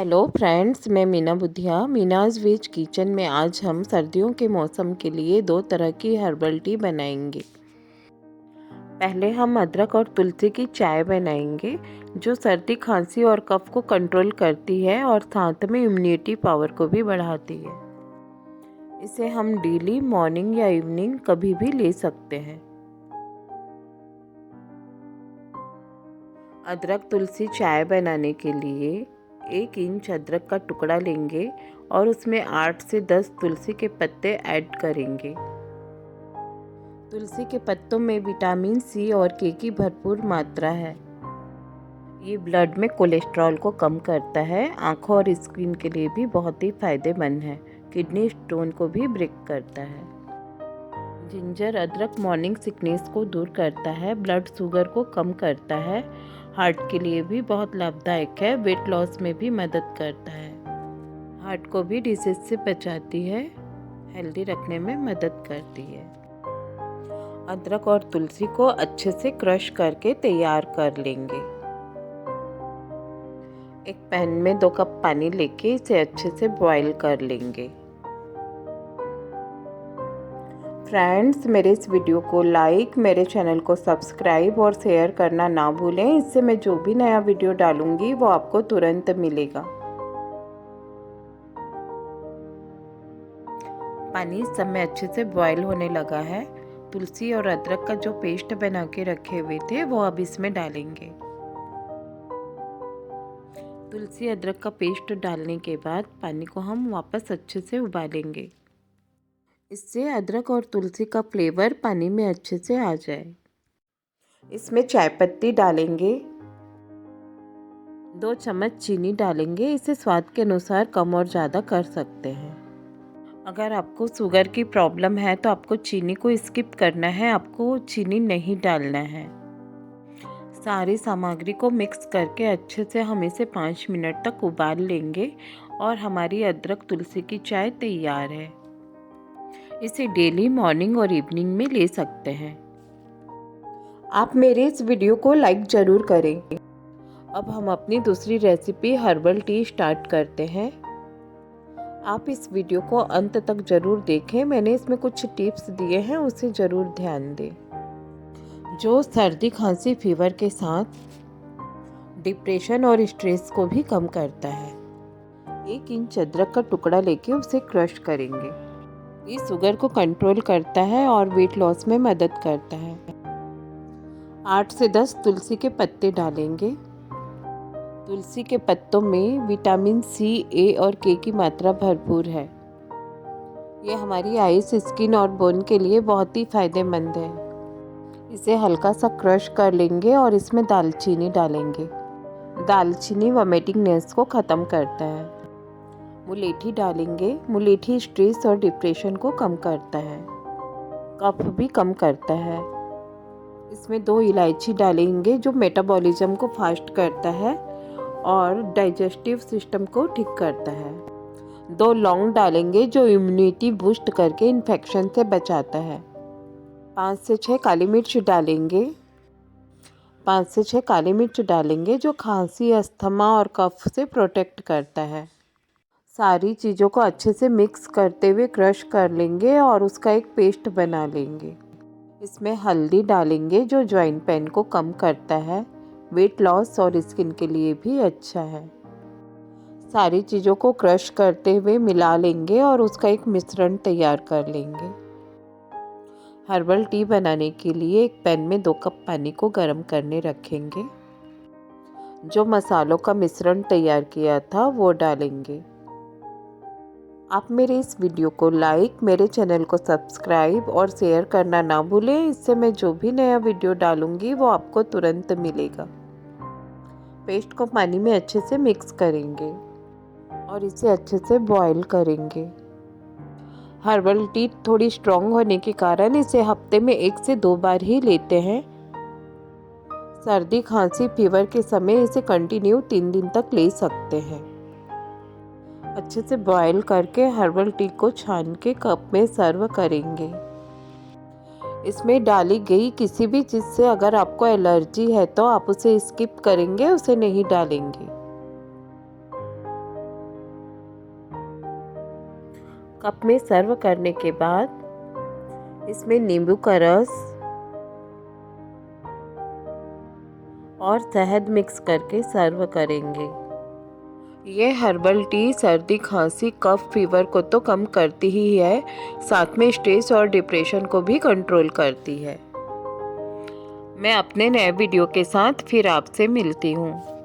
Hello friends, मैं Meena Budhiya. मीनाज veg kitchen में आज हम सर्दियों के मौसम के लिए दो तरह की हर्बल टी बनाएंगे। पहले हम अदरक और तुलसी की चाय बनाएंगे जो सर्दी, खांसी और कफ को कंट्रोल करती है और साथ में इम्यूनिटी पावर को भी बढ़ाती है। इसे हम डेली मॉर्निंग या इवनिंग कभी भी ले सकते हैं। अदरक तुलसी चाय बनाने के लिए 1 इंच अदरक का टुकड़ा लेंगे और उसमें 8 से 10 तुलसी के पत्ते ऐड करेंगे। तुलसी के पत्तों में विटामिन सी और के की भरपूर मात्रा है। ये ब्लड में कोलेस्ट्रॉल को कम करता है, आँखों और स्किन के लिए भी बहुत ही फायदेमंद है। किडनी स्टोन को भी ब्रेक करता है। जिंजर अदरक मॉर्निंग सिकनेस को दूर करता है, ब्लड शुगर को कम करता है, हार्ट के लिए भी बहुत लाभदायक है, वेट लॉस में भी मदद करता है, हार्ट को भी डिसीज से बचाती है, हेल्दी रखने में मदद करती है। अदरक और तुलसी को अच्छे से क्रश करके तैयार कर लेंगे। एक पैन में 2 कप पानी लेके इसे अच्छे से बॉईल कर लेंगे। फ्रेंड्स, मेरे इस वीडियो को लाइक, मेरे चैनल को सब्सक्राइब और शेयर करना ना भूलें। इससे मैं जो भी नया वीडियो डालूंगी वो आपको तुरंत मिलेगा। पानी इस समय अच्छे से बॉईल होने लगा है। तुलसी और अदरक का जो पेस्ट बना के रखे हुए थे वो अब इसमें डालेंगे। तुलसी अदरक का पेस्ट डालने के बाद पानी को हम वापस अच्छे से उबालेंगे। इससे अदरक और तुलसी का फ्लेवर पानी में अच्छे से आ जाए। इसमें चाय पत्ती डालेंगे, 2 चम्मच चीनी डालेंगे। इसे स्वाद के अनुसार कम और ज़्यादा कर सकते हैं। अगर आपको शुगर की प्रॉब्लम है तो आपको चीनी को स्किप करना है, आपको चीनी नहीं डालना है। सारी सामग्री को मिक्स करके अच्छे से हम इसे 5 मिनट तक उबाल लेंगे और हमारी अदरक तुलसी की चाय तैयार है। इसे डेली मॉर्निंग और इवनिंग में ले सकते हैं। आप मेरे इस वीडियो को लाइक ज़रूर करें। अब हम अपनी दूसरी रेसिपी हर्बल टी स्टार्ट करते हैं। आप इस वीडियो को अंत तक ज़रूर देखें। मैंने इसमें कुछ टिप्स दिए हैं, उसे ज़रूर ध्यान दें, जो सर्दी, खांसी, फीवर के साथ डिप्रेशन और स्ट्रेस को भी कम करता है। 1 इंच अदरक का टुकड़ा लेके उसे क्रश करेंगे। ये शुगर को कंट्रोल करता है और वेट लॉस में मदद करता है। 8 से 10 तुलसी के पत्ते डालेंगे। तुलसी के पत्तों में विटामिन सी, ए और के की मात्रा भरपूर है। ये हमारी आइस, स्किन और बोन के लिए बहुत ही फायदेमंद है। इसे हल्का सा क्रश कर लेंगे और इसमें दालचीनी डालेंगे। दालचीनी वोमिटिंगनेस को ख़त्म करता है। मुलेठी डालेंगे। मुलेठी स्ट्रेस और डिप्रेशन को कम करता है, कफ भी कम करता है। इसमें 2 इलायची डालेंगे जो मेटाबॉलिज्म को फास्ट करता है और डाइजेस्टिव सिस्टम को ठीक करता है। 2 लौंग डालेंगे जो इम्यूनिटी बूस्ट करके इन्फेक्शन से बचाता है। 5 से 6 काली मिर्च डालेंगे। 5 से 6 काली मिर्च डालेंगे जो खांसी, अस्थमा और कफ से प्रोटेक्ट करता है। सारी चीज़ों को अच्छे से मिक्स करते हुए क्रश कर लेंगे और उसका एक पेस्ट बना लेंगे। इसमें हल्दी डालेंगे जो जॉइंट पेन को कम करता है, वेट लॉस और स्किन के लिए भी अच्छा है। सारी चीज़ों को क्रश करते हुए मिला लेंगे और उसका एक मिश्रण तैयार कर लेंगे। हर्बल टी बनाने के लिए एक पैन में 2 कप पानी को गर्म करने रखेंगे। जो मसालों का मिश्रण तैयार किया था वो डालेंगे। आप मेरे इस वीडियो को लाइक, मेरे चैनल को सब्सक्राइब और शेयर करना ना भूलें। इससे मैं जो भी नया वीडियो डालूंगी वो आपको तुरंत मिलेगा। पेस्ट को पानी में अच्छे से मिक्स करेंगे और इसे अच्छे से बॉईल करेंगे। हर्बल टी थोड़ी स्ट्रॉन्ग होने के कारण इसे हफ्ते में 1 से 2 बार ही लेते हैं। सर्दी, खांसी, फीवर के समय इसे कंटिन्यू 3 दिन तक ले सकते हैं। अच्छे से बॉईल करके हर्बल टी को छान के कप में सर्व करेंगे। इसमें डाली गई किसी भी चीज़ से अगर आपको एलर्जी है तो आप उसे स्किप करेंगे, उसे नहीं डालेंगे। कप में सर्व करने के बाद इसमें नींबू का रस और शहद मिक्स करके सर्व करेंगे। ये हर्बल टी सर्दी, खांसी, कफ, फीवर को तो कम करती ही है, साथ में स्ट्रेस और डिप्रेशन को भी कंट्रोल करती है। मैं अपने नए वीडियो के साथ फिर आपसे मिलती हूँ।